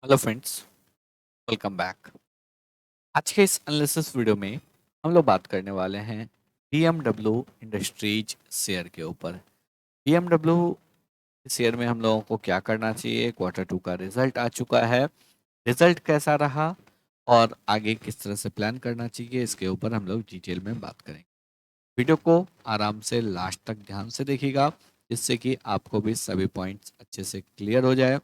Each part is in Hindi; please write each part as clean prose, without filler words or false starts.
Hello friends, welcome back. आज के इस एनालिसिस वीडियो में हम लोग बात करने वाले हैं BMW इंडस्ट्रीज शेयर के ऊपर। BMW शेयर में हम लोगों को क्या करना चाहिए, क्वार्टर टू का रिजल्ट आ चुका है, रिजल्ट कैसा रहा और आगे किस तरह से प्लान करना चाहिए, इसके ऊपर हम लोग डिटेल में बात करेंगे। वीडियो को आराम से लास्ट तक ध्यान से देखिएगा, जिससे कि आपको भी सभी पॉइंट्स अच्छे से क्लियर हो जाए।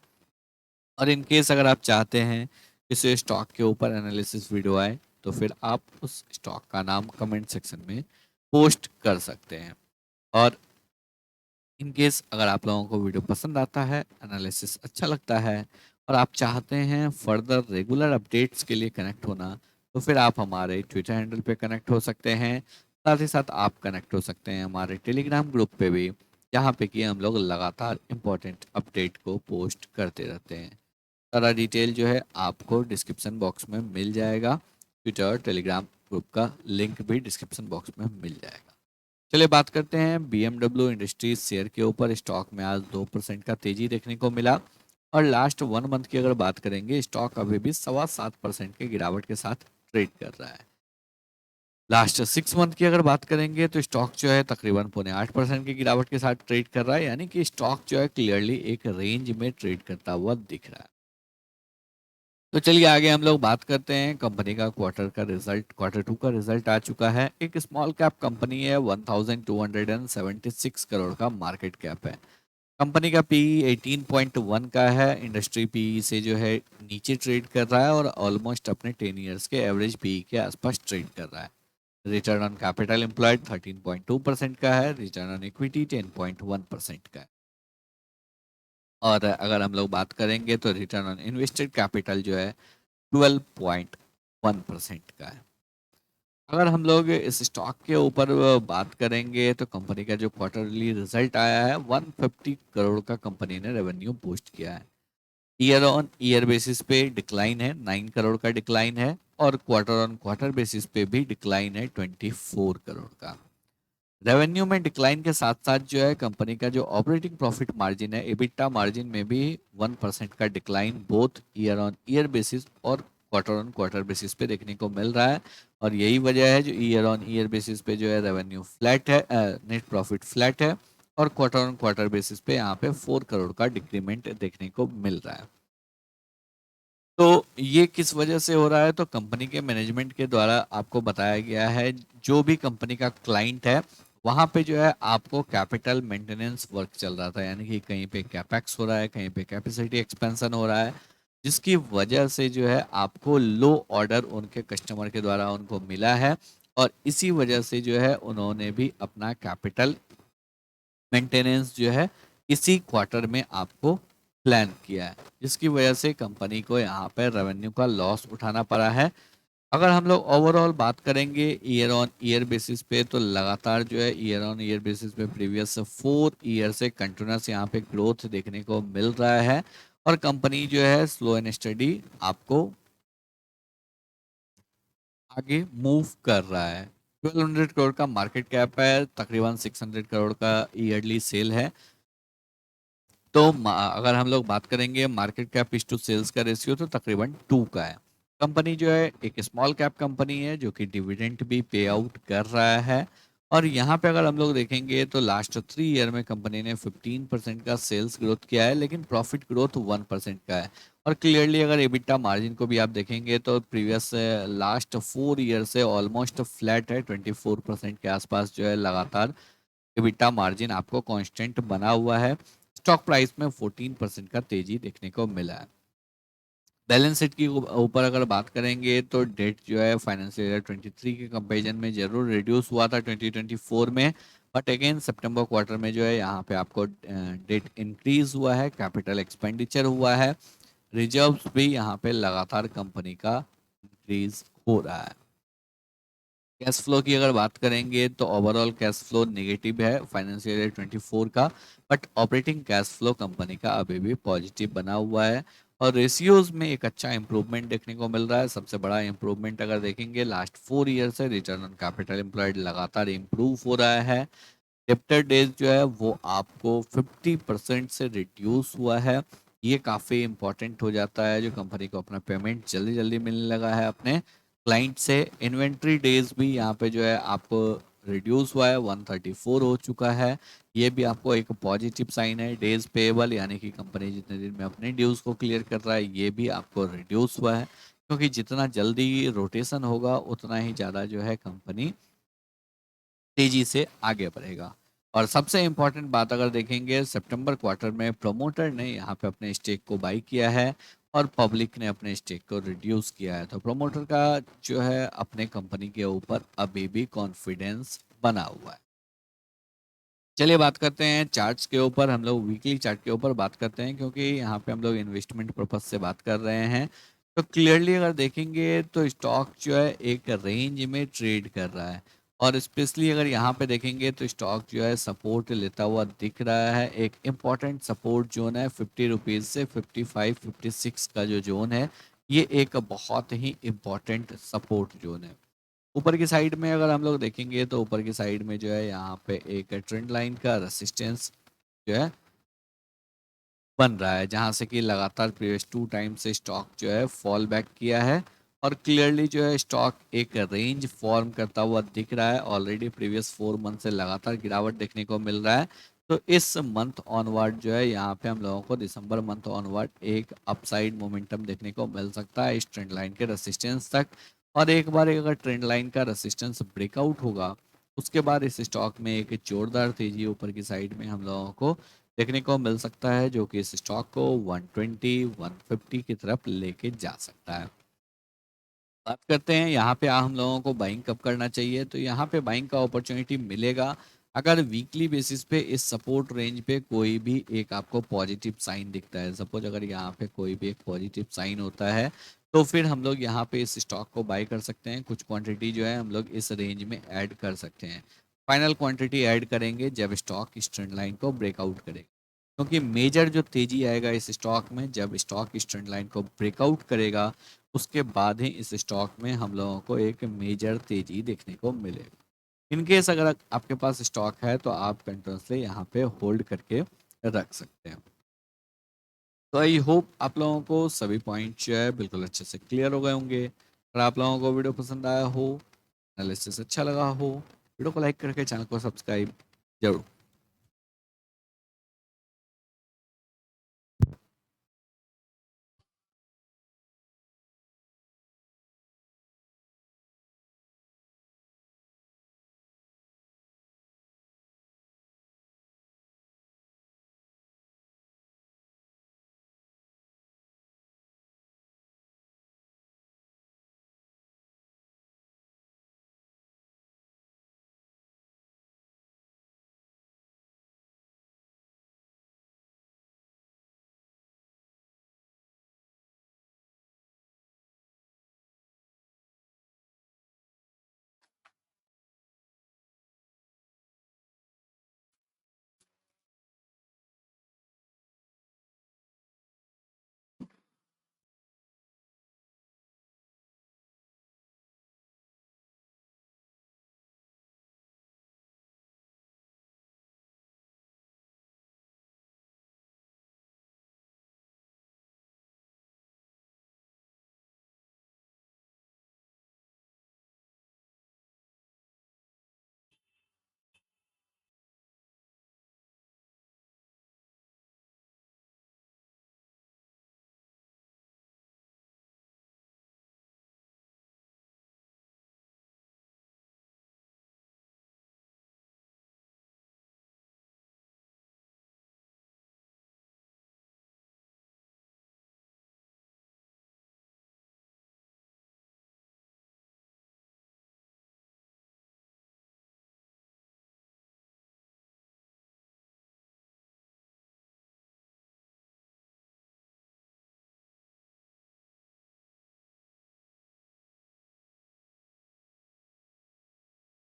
और इन केस अगर आप चाहते हैं किसी स्टॉक के ऊपर एनालिसिस वीडियो आए, तो फिर आप उस स्टॉक का नाम कमेंट सेक्शन में पोस्ट कर सकते हैं। और इन केस अगर आप लोगों को वीडियो पसंद आता है, एनालिसिस अच्छा लगता है और आप चाहते हैं फर्दर रेगुलर अपडेट्स के लिए कनेक्ट होना, तो फिर आप हमारे ट्विटर हैंडल पे कनेक्ट हो सकते हैं। साथ ही साथ आप कनेक्ट हो सकते हैं हमारे टेलीग्राम ग्रुप पे भी, जहाँ पे कि हम लोग लगातार इम्पोर्टेंट अपडेट को पोस्ट करते रहते हैं। सारा डिटेल जो है आपको डिस्क्रिप्शन बॉक्स में मिल जाएगा। ट्विटर टेलीग्राम ग्रुप का लिंक भी डिस्क्रिप्शन बॉक्स में मिल जाएगा। चलिए बात करते हैं BMW इंडस्ट्रीज शेयर के ऊपर। स्टॉक में आज 2% का तेजी देखने को मिला और लास्ट 1 मंथ की अगर बात करेंगे, स्टॉक अभी भी 7.25% के गिरावट के साथ ट्रेड कर रहा है। लास्ट 6 मंथ की अगर बात करेंगे तो स्टॉक जो है तकरीबन 0.8% की गिरावट के साथ ट्रेड कर रहा है, यानी कि स्टॉक जो है क्लियरली एक रेंज में ट्रेड करता हुआ दिख रहा है। तो चलिए आगे हम लोग बात करते हैं कंपनी का क्वार्टर टू का रिजल्ट आ चुका है। एक स्मॉल कैप कंपनी है, 1276 करोड़ का मार्केट कैप है। कंपनी का पी 18.1 का है। इंडस्ट्री पी से जो है नीचे ट्रेड कर रहा है और ऑलमोस्ट अपने 10 ईयर्स के एवरेज पी के आसपास ट्रेड कर रहा है। रिटर्न ऑन कैपिटल एम्प्लॉयड 13.2% का है। रिटर्न ऑन इक्विटी 10.1% का है। और अगर हम लोग बात करेंगे तो रिटर्न ऑन इन्वेस्टेड कैपिटल जो है 12.1% का है। अगर हम लोग इस स्टॉक के ऊपर बात करेंगे तो कंपनी का जो क्वार्टरली रिजल्ट आया है, 150 करोड़ का कंपनी ने रेवेन्यू पोस्ट किया है। ईयर ऑन ईयर बेसिस पे डिक्लाइन है, 9 करोड़ का डिक्लाइन है। और क्वार्टर ऑन क्वार्टर बेसिस पे भी डिक्लाइन है, 24 करोड़ का। रेवेन्यू में डिक्लाइन के साथ साथ जो है कंपनी का जो ऑपरेटिंग प्रॉफिट मार्जिन है, एबिटा मार्जिन में भी 1% का decline both year on year basis और क्वार्टर ऑन क्वार्टर बेसिस पे देखने को मिल रहा है। और यही वजह है जो ईयर ऑन ईयर बेसिस पे जो है रेवेन्यू फ्लैट है, नेट प्रॉफिट फ्लैट है। और क्वार्टर ऑन क्वार्टर बेसिस पे यहाँ पे 4 करोड़ का डिक्रीमेंट देखने को मिल रहा है। तो ये किस वजह से हो रहा है, तो कंपनी के मैनेजमेंट के द्वारा आपको बताया गया है, जो भी कंपनी का क्लाइंट है वहाँ पे जो है आपको कैपिटल मेंटेनेंस वर्क चल रहा था, यानी कि कहीं पे कैपेक्स हो रहा है, कहीं पे कैपेसिटी एक्सपेंशन हो रहा है, जिसकी वजह से जो है आपको लो ऑर्डर उनके कस्टमर के द्वारा उनको मिला है। और इसी वजह से जो है उन्होंने भी अपना कैपिटल मेंटेनेंस जो है इसी क्वार्टर में आपको प्लान किया है, जिसकी वजह से कंपनी को यहाँ पर रेवेन्यू का लॉस उठाना पड़ा है। अगर हम लोग ओवरऑल बात करेंगे ईयर ऑन ईयर बेसिस पे, तो लगातार जो है ईयर ऑन ईयर बेसिस पे प्रीवियस 4 ईयर से कंटिन्यूस यहाँ पे ग्रोथ देखने को मिल रहा है। और कंपनी जो है स्लो एंड स्टडी आपको आगे मूव कर रहा है। 1200 करोड़ का मार्केट कैप है, तकरीबन 600 करोड़ का ईयरली सेल है। तो अगर हम लोग बात करेंगे मार्केट कैप इस टू सेल्स का रेशियो, तो तकरीबन 2 का है। कंपनी जो है एक स्मॉल कैप कंपनी है जो कि डिविडेंड भी पे आउट कर रहा है। और यहाँ पे अगर हम लोग देखेंगे तो लास्ट 3 ईयर में कंपनी ने 15% का सेल्स ग्रोथ किया है, लेकिन प्रॉफिट ग्रोथ 1% का है। और क्लियरली अगर एबिटा मार्जिन को भी आप देखेंगे तो प्रीवियस लास्ट 4 ईयर से ऑलमोस्ट फ्लैट है, 24% के आसपास जो है लगातार एबिटा मार्जिन आपको कांस्टेंट बना हुआ है। स्टॉक प्राइस में 14% का तेजी देखने को मिला है। बैलेंस शीट की ऊपर अगर बात करेंगे तो डेट जो है फाइनेंशियल ईयर 23 के कंपैरिजन में जरूर रिड्यूस हुआ था 2024 में, बट अगेन सितंबर क्वार्टर में जो है यहाँ पे आपको डेट इंक्रीज हुआ है, कैपिटल एक्सपेंडिचर हुआ है, रिजर्व्स भी यहाँ पे लगातार कंपनी का इंक्रीज हो रहा है। कैश फ्लो की अगर बात करेंगे तो ओवरऑल कैश फ्लो नेगेटिव है फाइनेंशियल ईयर 24 का, but operating cash flow company का अभी भी पॉजिटिव बना हुआ है। और रेशियोज में एक अच्छा इंप्रूवमेंट देखने को मिल रहा है। सबसे बड़ा इंप्रूवमेंट अगर देखेंगे लास्ट 4 ईयर से रिटर्न ऑन कैपिटल एम्प्लॉयड लगातार इंप्रूव हो रहा है। डेप्टर डेज जो है वो आपको 50% से रिड्यूस हुआ है। ये काफ़ी इम्पोर्टेंट हो जाता है, जो कंपनी को अपना पेमेंट जल्दी जल्दी मिलने लगा है अपने क्लाइंट से। इन्वेंट्री डेज भी यहाँ पे जो है आपको रिड्यूस हुआ है, 134 हो चुका है। ये भी आपको एक पॉजिटिव साइन है। डेज पेएबल यानी कि कंपनी जितने दिन में अपने ड्यूज को क्लियर कर रहा है, ये भी आपको रिड्यूस हुआ है, क्योंकि जितना जल्दी रोटेशन होगा उतना ही ज़्यादा जो है कंपनी तेजी से आगे बढ़ेगा। और सबसे इम्पोर्टेंट बात अगर देखेंगे, सितंबर क्वार्टर में प्रमोटर ने यहाँ पे अपने स्टेक को बाई किया है और पब्लिक ने अपने स्टेक को रिड्यूस किया है। तो प्रमोटर का जो है अपने कंपनी के ऊपर अभी भी कॉन्फिडेंस बना हुआ है। चलिए बात करते हैं चार्ट्स के ऊपर। हम लोग वीकली चार्ट के ऊपर बात करते हैं, क्योंकि यहाँ पे हम लोग इन्वेस्टमेंट पर्पज से बात कर रहे हैं। तो क्लियरली अगर देखेंगे तो स्टॉक जो है एक रेंज में ट्रेड कर रहा है, और स्पेशली अगर यहाँ पे देखेंगे तो स्टॉक जो है सपोर्ट लेता हुआ दिख रहा है। एक इम्पॉर्टेंट सपोर्ट जोन है 50 रुपीज़ से 55-56 का जो जोन है, ये एक बहुत ही इम्पॉर्टेंट सपोर्ट जोन है। ऊपर की साइड में अगर हम लोग देखेंगे तो ऊपर की साइड में जो है यहाँ पे एक ट्रेंड लाइन का रेसिस्टेंस जो है बन रहा है, जहाँ से कि लगातार प्रीवियस 2 टाइम से स्टॉक जो है फॉल बैक किया है, और क्लियरली जो है स्टॉक एक रेंज फॉर्म करता हुआ दिख रहा है। ऑलरेडी प्रीवियस 4 मंथ से लगातार गिरावट देखने को मिल रहा है। तो इस मंथ ऑनवर्ड जो है यहाँ पे हम लोगों को दिसंबर मंथ ऑनवर्ड एक अपसाइड मोमेंटम देखने को मिल सकता है इस ट्रेंड लाइन के रेसिस्टेंस तक। और एक बार अगर ट्रेंड लाइन का रेसिस्टेंस ब्रेकआउट होगा, उसके बाद इस स्टॉक में एक जोरदार तेजी ऊपर की साइड में हम लोगों को देखने को मिल सकता है, जो कि इस स्टॉक को 120 150 की तरफ लेके जा सकता है। बात करते हैं यहाँ पे हम लोगों को बाइंग कब करना चाहिए। तो यहाँ पे बाइंग का अपॉर्चुनिटी मिलेगा अगर वीकली बेसिस पे इस सपोर्ट रेंज पे कोई भी एक आपको पॉजिटिव साइन दिखता है। सपोज अगर यहाँ पे कोई भी एक पॉजिटिव साइन होता है, तो फिर हम लोग यहाँ पे इस स्टॉक को बाई कर सकते हैं। कुछ क्वांटिटी जो है हम लोग इस रेंज में ऐड कर सकते हैं। फाइनल क्वांटिटी ऐड करेंगे जब स्टॉक इस ट्रेंड लाइन को ब्रेकआउट करेगा, क्योंकि मेजर जो तेजी आएगा इस स्टॉक में जब स्टॉक इस ट्रेंड लाइन को ब्रेकआउट करेगा, उसके बाद ही इस स्टॉक में हम लोगों को एक मेजर तेजी देखने को मिलेगा। इन केस अगर आपके पास स्टॉक है तो आप कंटिन्यूसली यहाँ पे होल्ड करके रख सकते हैं। तो आई होप आप लोगों को सभी पॉइंट जो है बिल्कुल अच्छे से क्लियर हो गए होंगे। अगर आप लोगों को वीडियो पसंद आया हो, एनालिसिस अच्छा लगा हो, वीडियो को लाइक करके चैनल को सब्सक्राइब जरूर